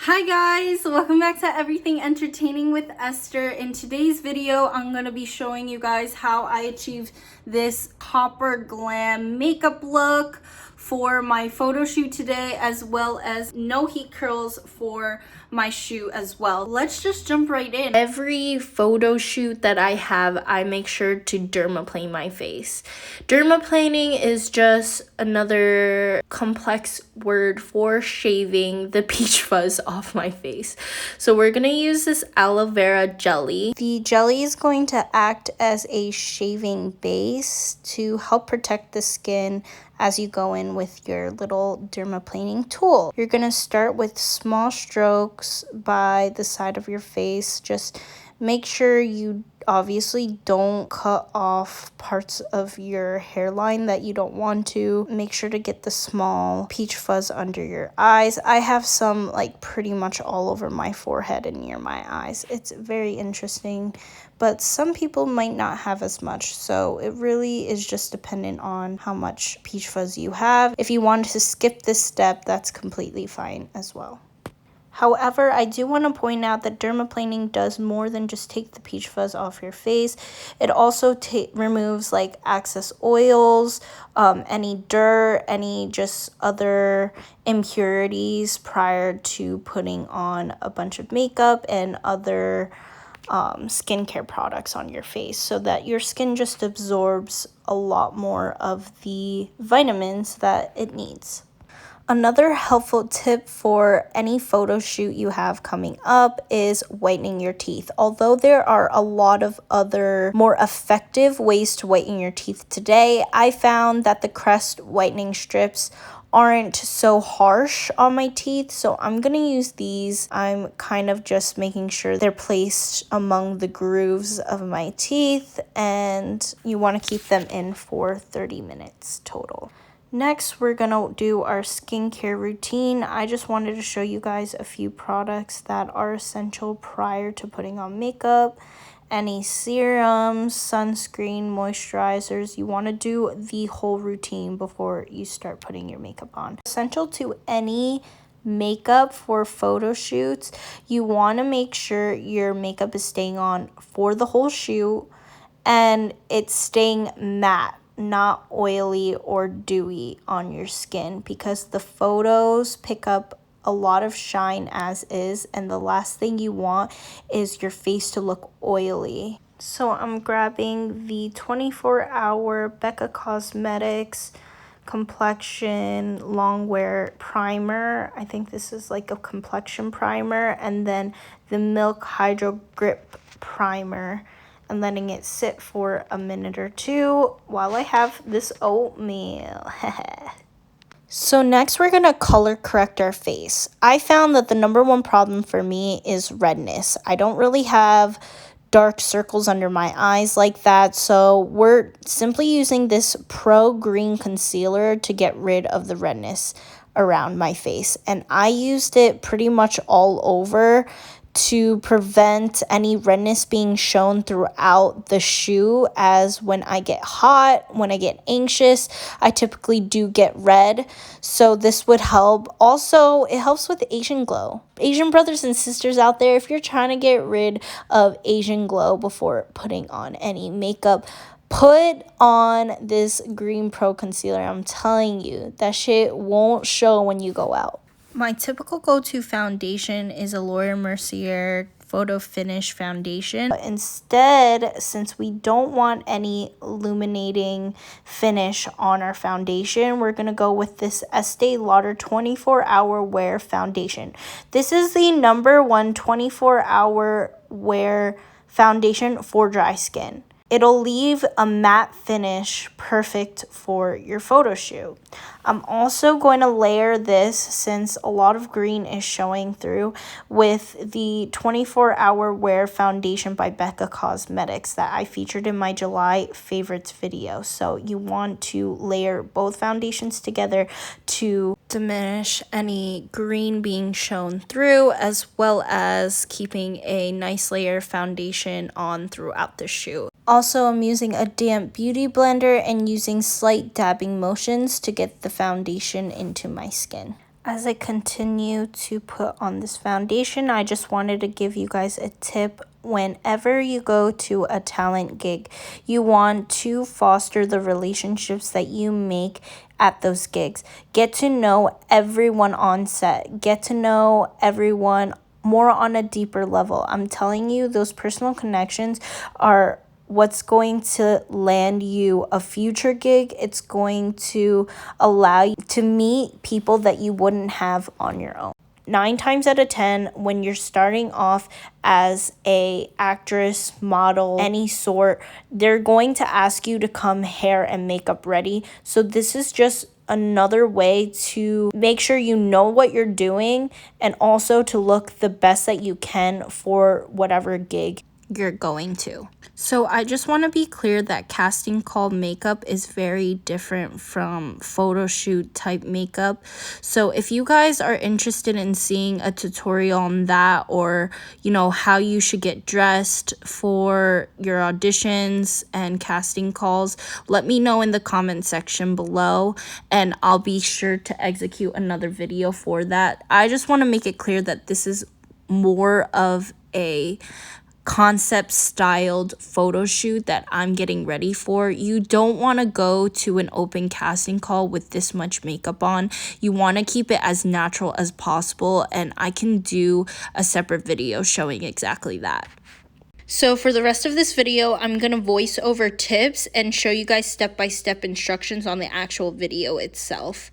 Hi guys, welcome back to Everything Entertaining with Esther. In today's video, I'm going to be showing you guys how I achieved this copper glam makeup look for my photo shoot today, as well as no heat curls for my shoot as well. Let's just jump right in. Every photo shoot that I have, I make sure to dermaplane my face. Dermaplaning is just another complex word for shaving the peach fuzz off my face. So we're gonna use this aloe vera jelly. The jelly is going to act as a shaving base to help protect the skin as you go in with your little dermaplaning tool. You're gonna start with small strokes by the side of your face. Just make sure you obviously don't cut off parts of your hairline that you don't want to. Make sure to get the small peach fuzz under your eyes. I have some like pretty much all over my forehead and near my eyes. It's very interesting, but some people might not have as much, so it really is just dependent on how much peach fuzz you have. If you want to skip this step, that's completely fine as well. However, I do want to point out that dermaplaning does more than just take the peach fuzz off your face. It also removes like excess oils, any dirt, any just other impurities prior to putting on a bunch of makeup and other skincare products on your face, so that your skin just absorbs a lot more of the vitamins that it needs. Another helpful tip for any photo shoot you have coming up is whitening your teeth. Although there are a lot of other more effective ways to whiten your teeth today, I found that the Crest whitening strips aren't so harsh on my teeth, so I'm gonna use these. I'm kind of just making sure they're placed among the grooves of my teeth, and you want to keep them in for 30 minutes total. Next, we're gonna do our skincare routine. I just wanted to show you guys a few products that are essential prior to putting on makeup. Any serums, sunscreen, moisturizers. You want to do the whole routine before you start putting your makeup on. Essential to any makeup for photo shoots, you want to make sure your makeup is staying on for the whole shoot and it's staying matte, not oily or dewy on your skin, because the photos pick up a lot of shine as is, and the last thing you want is your face to look oily. So I'm grabbing the 24-hour Becca Cosmetics complexion longwear primer. I think this is like a complexion primer, and then the Milk Hydro Grip primer, and letting it sit for a minute or two while I have this oatmeal. So next we're going to color correct our face. I found that the number one problem for me is redness. I don't really have dark circles under my eyes like that, so we're simply using this Pro Green Concealer to get rid of the redness around my face. And I used it pretty much all over to prevent any redness being shown throughout the shoot, as when I get hot, when I get anxious, I typically do get red. So this would help. Also, it helps with Asian glow. Asian brothers and sisters out there, if you're trying to get rid of Asian glow before putting on any makeup, put on this Green Pro Concealer. I'm telling you, that shit won't show when you go out. My typical go-to foundation is a Laura Mercier Photo Finish foundation. But instead, since we don't want any illuminating finish on our foundation, we're going to go with this Estee Lauder 24-hour wear foundation. This is the #1 24-hour wear foundation for dry skin. It'll leave a matte finish, perfect for your photo shoot. I'm also going to layer this, since a lot of green is showing through, with the 24-hour wear foundation by Becca Cosmetics that I featured in my July favorites video. So you want to layer both foundations together to diminish any green being shown through, as well as keeping a nice layer of foundation on throughout the shoot. Also, I'm using a damp beauty blender and using slight dabbing motions to get the foundation into my skin. As I continue to put on this foundation, I just wanted to give you guys a tip. Whenever you go to a talent gig, you want to foster the relationships that you make at those gigs. Get to know everyone on set. Get to know everyone more on a deeper level. I'm telling you, those personal connections are what's going to land you a future gig. It's going to allow you to meet people that you wouldn't have on your own. 9 times out of 10, when you're starting off as a actress, model, any sort, they're going to ask you to come hair and makeup ready. So this is just another way to make sure you know what you're doing and also to look the best that you can for whatever gig you're going to. So I just want to be clear that casting call makeup is very different from photo shoot type makeup. So if you guys are interested in seeing a tutorial on that, or you know how you should get dressed for your auditions and casting calls, let me know in the comment section below and I'll be sure to execute another video for that. I just want to make it clear that this is more of a concept styled photo shoot that I'm getting ready for. You don't want to go to an open casting call with this much makeup on. You want to keep it as natural as possible, and I can do a separate video showing exactly that. So for the rest of this video, I'm going to voice over tips and show you guys step-by-step instructions on the actual video itself.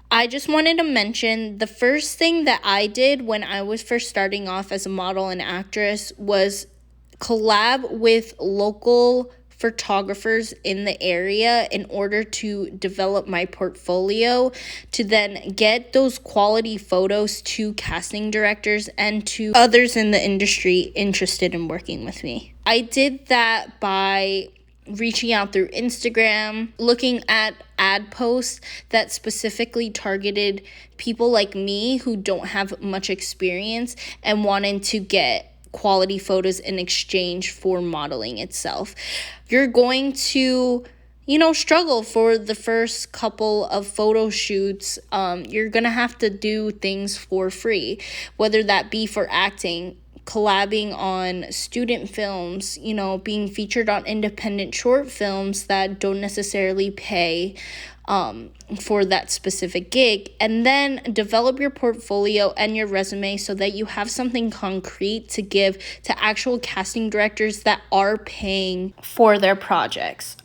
I just wanted to mention the first thing that I did when I was first starting off as a model and actress was collab with local photographers in the area in order to develop my portfolio, to then get those quality photos to casting directors and to others in the industry interested in working with me. I did that by reaching out through Instagram, looking at ad posts that specifically targeted people like me who don't have much experience and wanted to get quality photos in exchange for modeling itself. You're going to struggle for the first couple of photo shoots. You're gonna have to do things for free, whether that be for acting, collabing on student films, being featured on independent short films that don't necessarily pay for that specific gig, and then develop your portfolio and your resume so that you have something concrete to give to actual casting directors that are paying for their projects.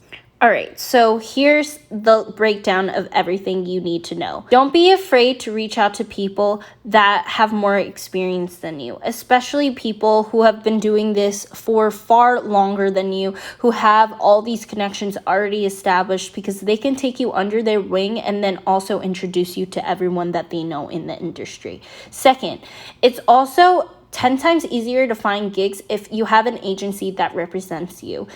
All right, so here's the breakdown of everything you need to know. Don't be afraid to reach out to people that have more experience than you, especially people who have been doing this for far longer than you, who have all these connections already established, because they can take you under their wing and then also introduce you to everyone that they know in the industry. Second, it's also 10 times easier to find gigs if you have an agency that represents you.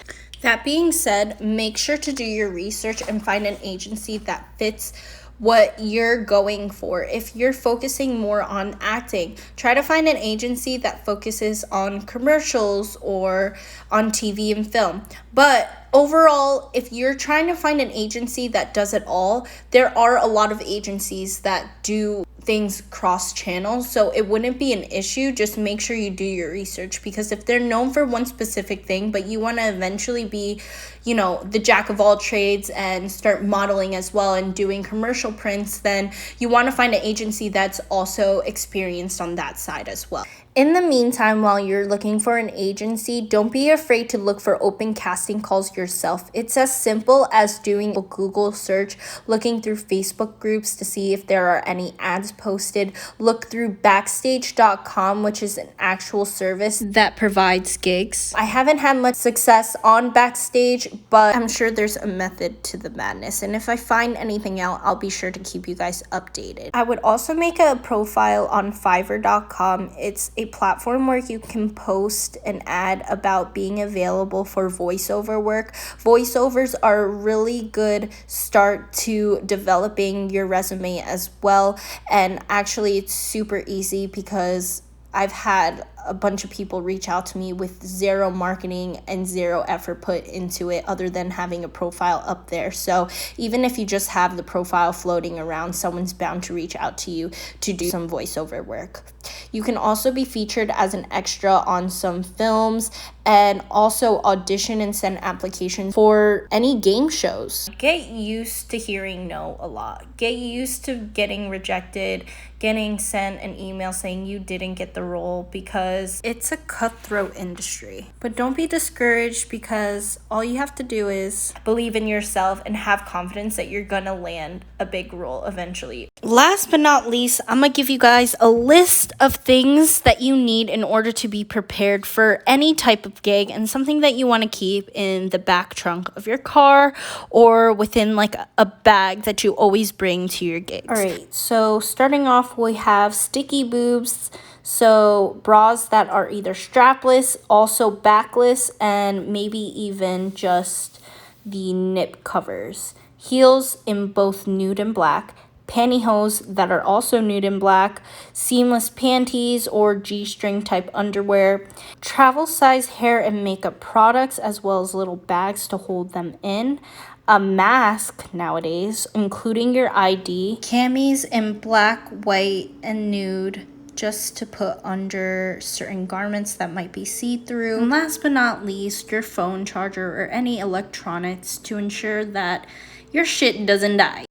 That being said, make sure to do your research and find an agency that fits what you're going for. If you're focusing more on acting, try to find an agency that focuses on commercials or on TV and film. But overall, if you're trying to find an agency that does it all, there are a lot of agencies that do things cross channels, so it wouldn't be an issue. Just make sure you do your research, because if they're known for one specific thing but you want to eventually be the jack of all trades and start modeling as well and doing commercial prints, then you want to find an agency that's also experienced on that side as well. In the meantime, while you're looking for an agency, don't be afraid to look for open casting calls yourself. It's as simple as doing a Google search, looking through Facebook groups to see if there are any ads posted. Look through backstage.com, which is an actual service that provides gigs. I haven't had much success on Backstage, but I'm sure there's a method to the madness. And if I find anything out, I'll be sure to keep you guys updated. I would also make a profile on Fiverr.com. It's a platform where you can post an ad about being available for voiceover work. Voiceovers are a really good start to developing your resume as well. And actually, it's super easy because I've had a bunch of people reach out to me with zero marketing and zero effort put into it other than having a profile up there. So even if you just have the profile floating around, someone's bound to reach out to you to do some voiceover work. You can also be featured as an extra on some films and also audition and send applications for any game shows. Get used to hearing no a lot. Get used to getting rejected, getting sent an email saying you didn't get the role, because it's a cutthroat industry. But don't be discouraged, because all you have to do is believe in yourself and have confidence that you're gonna land a big role eventually. Last but not least, I'm gonna give you guys a list of things that you need in order to be prepared for any type of gig, and something that you want to keep in the back trunk of your car or within like a bag that you always bring to your gigs. All right, so starting off, we have sticky boobs. So bras that are either strapless, also backless, and maybe even just the nip covers. Heels in both nude and black. Pantyhose that are also nude and black, seamless panties or G-string type underwear, travel size hair and makeup products, as well as little bags to hold them in, a mask nowadays, including your ID, camis in black, white, and nude, just to put under certain garments that might be see-through. And last but not least, your phone charger or any electronics to ensure that your shit doesn't die.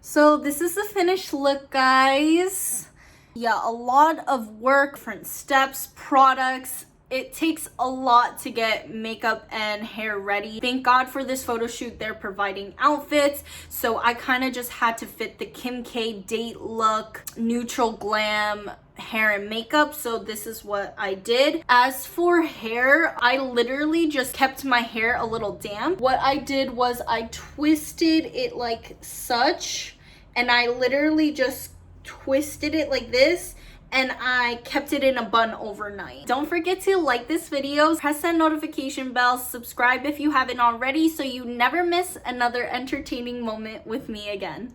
So this is the finished look, guys. Yeah, a lot of work, different steps, products. It takes a lot to get makeup and hair ready. Thank God for this photo shoot. They're providing outfits. So I kind of just had to fit the Kim K date look, neutral glam hair and makeup. So this is what I did. As for hair, I literally just kept my hair a little damp. What I did was I twisted it like such, and I literally just twisted it like this, and I kept it in a bun overnight. Don't forget to like this video, press that notification bell, subscribe if you haven't already, so you never miss another entertaining moment with me again.